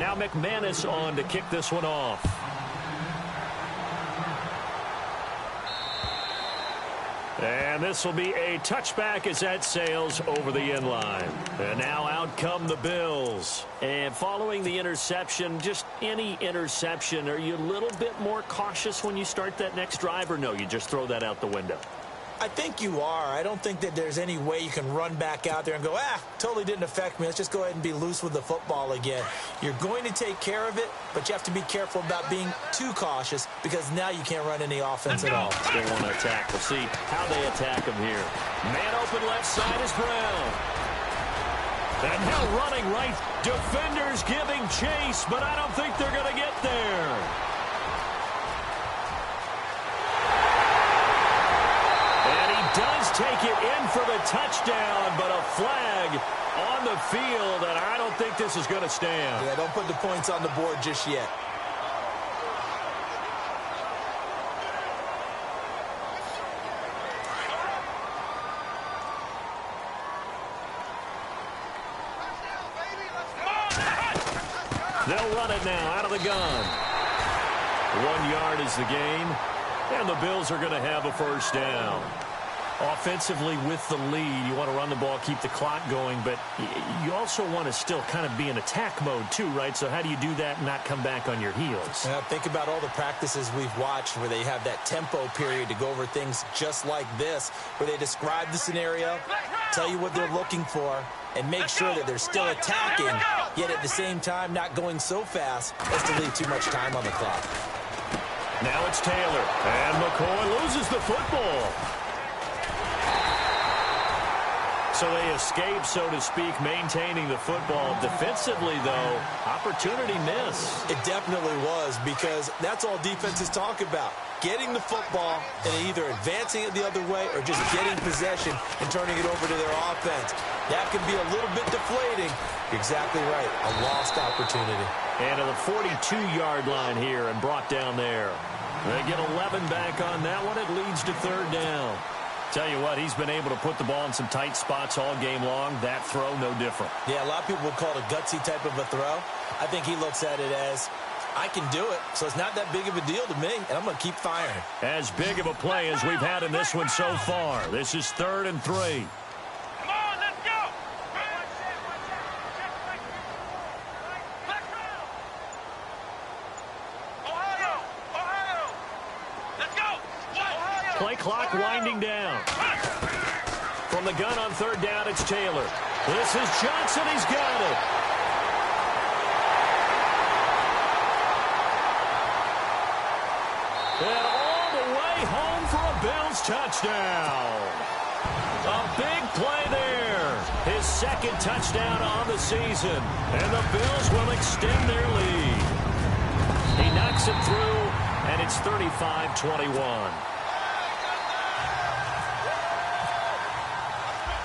Now McManus on to kick this one off. And this will be a touchback as that sails over the end line. And now out come the Bills. And following the interception, just any interception, are you a little bit more cautious when you start that next drive, or no, you just throw that out the window? I think you are. I don't think that there's any way you can run back out there and go, totally didn't affect me. Let's just go ahead and be loose with the football again. You're going to take care of it, but you have to be careful about being too cautious because now you can't run any offense at all. They want to attack. We'll see how they attack him here. Man open left side is Brown. And now running right. Defenders giving chase, but I don't think they're going to get there. Does take it in for the touchdown, but a flag on the field, and I don't think this is going to stand. Yeah, don't put the points on the board just yet. They'll run it now out of the gun. 1 yard is the gain, and the Bills are going to have a first down. Offensively with the lead, you want to run the ball, keep the clock going, but you also want to still kind of be in attack mode too, right? So how do you do that and not come back on your heels? Think about all the practices we've watched where they have that tempo period to go over things just like this, where they describe the scenario, tell you what they're looking for, and make sure that they're still attacking, yet at the same time not going so fast as to leave too much time on the clock. Now it's Taylor, and McCoy loses the football. So they escape, so to speak, maintaining the football. Defensively, though, opportunity miss. It definitely was, because that's all defenses talk about. Getting the football and either advancing it the other way or just getting possession and turning it over to their offense. That can be a little bit deflating. You're exactly right. A lost opportunity. And to the 42-yard line here and brought down there. They get 11 back on that one. It leads to third down. Tell you what, he's been able to put the ball in some tight spots all game long. That throw, no different. Yeah, a lot of people would call it a gutsy type of a throw. I think he looks at it as, I can do it, so it's not that big of a deal to me, and I'm going to keep firing. As big of a play as we've had in this one so far. This is 3rd and 3. Come on, let's go! Ohio! Let's go! Ohio! Play clock winding down. From the gun on 3rd down, it's Taylor. This is Johnson. He's got it. And all the way home for a Bills touchdown. A big play there. His 2nd touchdown on the season. And the Bills will extend their lead. He knocks it through, and it's 35-21.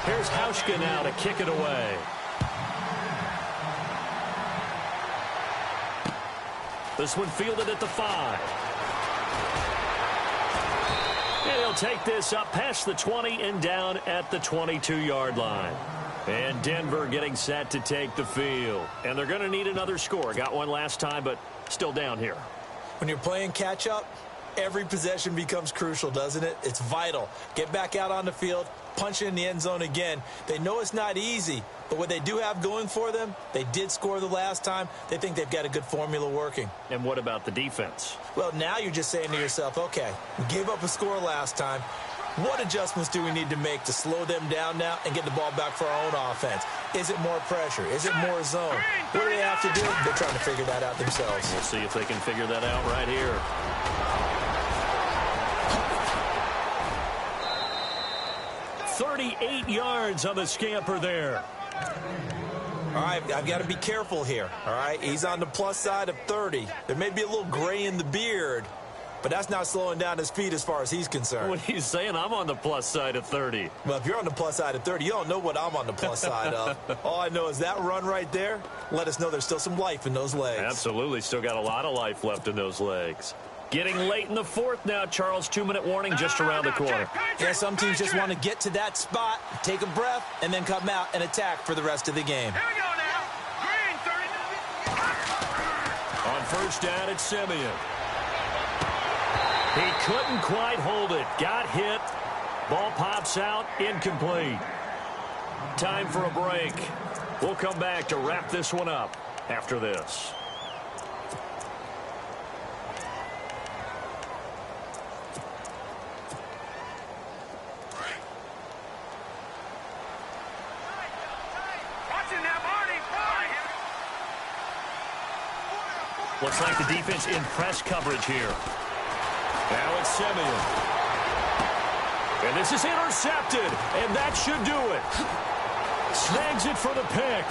Here's Hauschka now to kick it away. This one fielded at the 5. And he'll take this up past the 20 and down at the 22-yard line. And Denver getting set to take the field. And they're going to need another score. Got one last time, but still down here. When you're playing catch-up, every possession becomes crucial, doesn't it? It's vital. Get back out on the field, punch it in the end zone again. They know it's not easy, but what they do have going for them, they did score the last time. They think they've got a good formula working. And what about the defense? Well, now you're just saying to yourself, okay, we gave up a score last time. What adjustments do we need to make to slow them down now and get the ball back for our own offense? Is it more pressure? Is it more zone? What do they have to do? They're trying to figure that out themselves. We'll see if they can figure that out right here. 38 yards on the scamper there. All right, I've got to be careful here. All right, he's on the plus side of 30. There may be a little gray in the beard, but that's not slowing down his feet as far as he's concerned. What are you saying? I'm on the plus side of 30. Well, if you're on the plus side of 30, you don't know what I'm on the plus side of. All I know is that run right there let us know there's still some life in those legs. Absolutely, still got a lot of life left in those legs. Getting late in the fourth now, Charles. 2-minute warning just around the corner. Yeah, some teams just want to get to that spot, take a breath, and then come out and attack for the rest of the game. Here we go now. Green, 30. On first down, it's Simeon. He couldn't quite hold it. Got hit. Ball pops out. Incomplete. Time for a break. We'll come back to wrap this one up after this. Looks like the defense in press coverage here. Now it's Simeon. And this is intercepted, and that should do it. Snags it for the pick.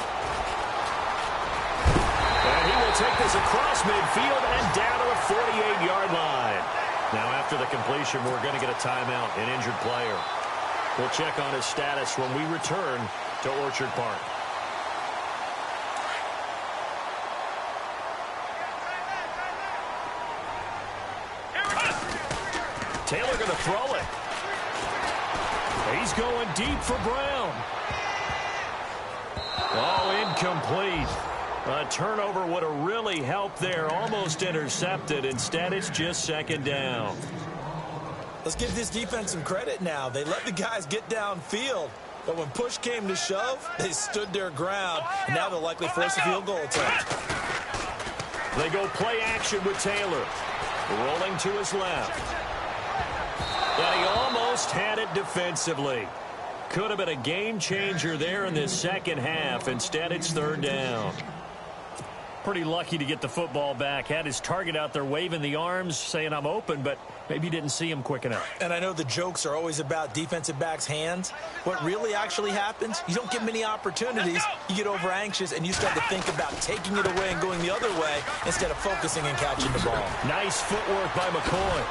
And he will take this across midfield and down to the 48-yard line. Now after the completion, we're going to get a timeout, an injured player. We'll check on his status when we return to Orchard Park. Taylor going to throw it. He's going deep for Brown. Oh, incomplete. A turnover would have really helped there. Almost intercepted. Instead, it's just second down. Let's give this defense some credit now. They let the guys get downfield. But when push came to shove, they stood their ground. And now they'll likely force a field goal attempt. They go play action with Taylor. Rolling to his left. And he almost had it defensively. Could have been a game changer there in this second half. Instead, it's third down. Pretty lucky to get the football back. Had his target out there waving the arms, saying I'm open, but maybe didn't see him quick enough. And I know the jokes are always about defensive backs' hands. What really actually happens, you don't get many opportunities. You get over anxious, and you start to think about taking it away and going the other way instead of focusing and catching the ball. Nice footwork by McCoy.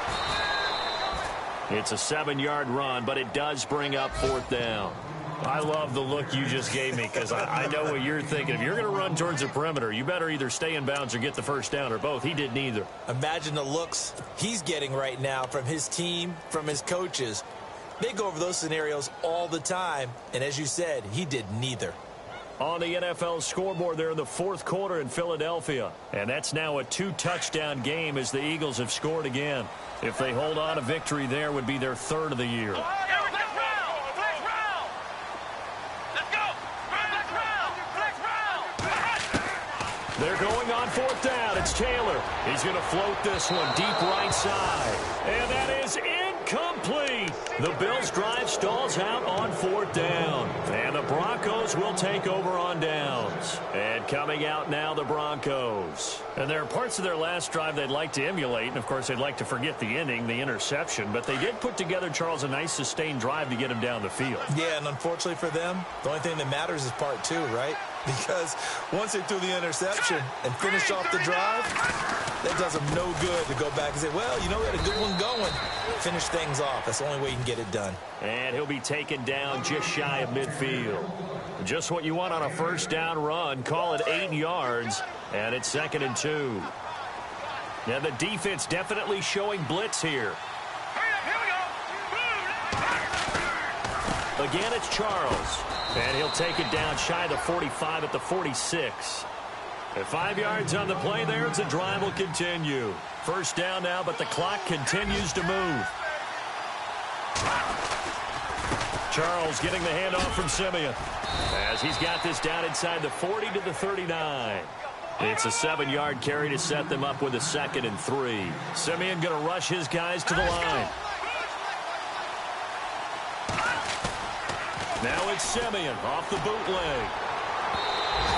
It's a 7-yard run, but it does bring up fourth down. I love the look you just gave me because I know what you're thinking. If you're going to run towards the perimeter, you better either stay in bounds or get the first down or both. He did neither. Imagine the looks he's getting right now from his team, from his coaches. They go over those scenarios all the time, and as you said, he did neither. On the NFL scoreboard there in the fourth quarter in Philadelphia. And that's now a 2-touchdown game as the Eagles have scored again. If they hold on, a victory there would be their third of the year. They're going on fourth down. It's Taylor. He's going to float this one deep right side. And that is incomplete. The Bills' drive stalls out on fourth down. And the Broncos will take over on downs. And coming out now, the Broncos. And there are parts of their last drive they'd like to emulate. And, of course, they'd like to forget the ending, the interception. But they did put together, Charles, a nice sustained drive to get him down the field. Yeah, and unfortunately for them, the only thing that matters is part two, right? Because once they threw the interception and finished off the drive, that does them no good to go back and say, well, you know, we had a good one going. Finish things off. That's the only way you can get it done. And he'll be taken down just shy of midfield. Just what you want on a first down run. Call it 8 yards, and it's 2nd and 2. Now the defense definitely showing blitz here. Again, it's Charles. And he'll take it down shy of the 45 at the 46. At 5 yards on the play there, the drive will continue. First down now, but the clock continues to move. Charles getting the handoff from Simeon. As he's got this down inside the 40 to the 39. It's a 7-yard carry to set them up with a 2nd and 3. Simeon going to rush his guys to the line. Now it's Simeon off the bootleg.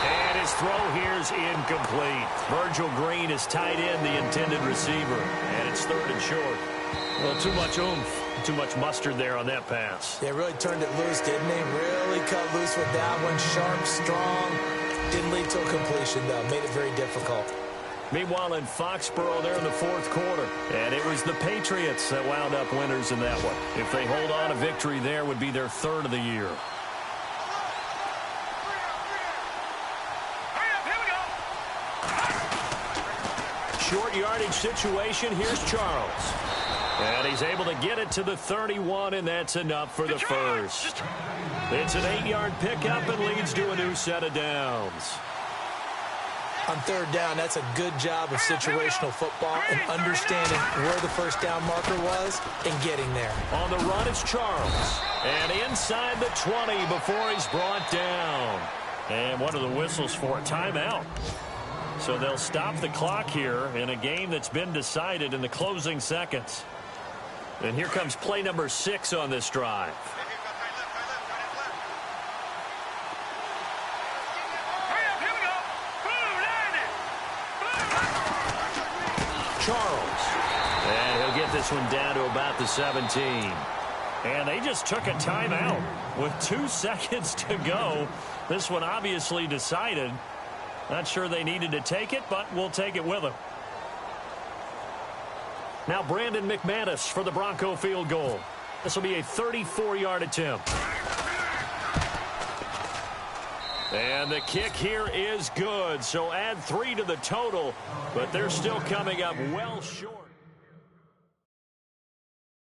And his throw here's incomplete. Virgil Green is tight end, the intended receiver. And it's 3rd and short. Well, too much oomph, too much mustard there on that pass. They really turned it loose, didn't they? Really cut loose with that one. Sharp, strong. Didn't lead to a completion, though. Made it very difficult. Meanwhile, in Foxborough there in the 4th quarter. And it was the Patriots that wound up winners in that one. If they hold on, a victory there would be their 3rd of the year. Short yardage situation. Here's Charles. And he's able to get it to the 31, and that's enough for the first. It's an 8-yard pickup and leads to a new set of downs. On 3rd down, that's a good job of situational football and understanding where the first down marker was and getting there. On the run, it's Charles. And inside the 20 before he's brought down. And one of the whistles for a timeout. So they'll stop the clock here in a game that's been decided in the closing seconds. And here comes play number 6 on this drive. Charles. And he'll get this one down to about the 17. And they just took a timeout with 2 seconds to go. This one obviously decided. Not sure they needed to take it, but we'll take it with them. Now Brandon McManus for the Bronco field goal. This will be a 34-yard attempt. And the kick here is good. So add 3 to the total, but they're still coming up well short.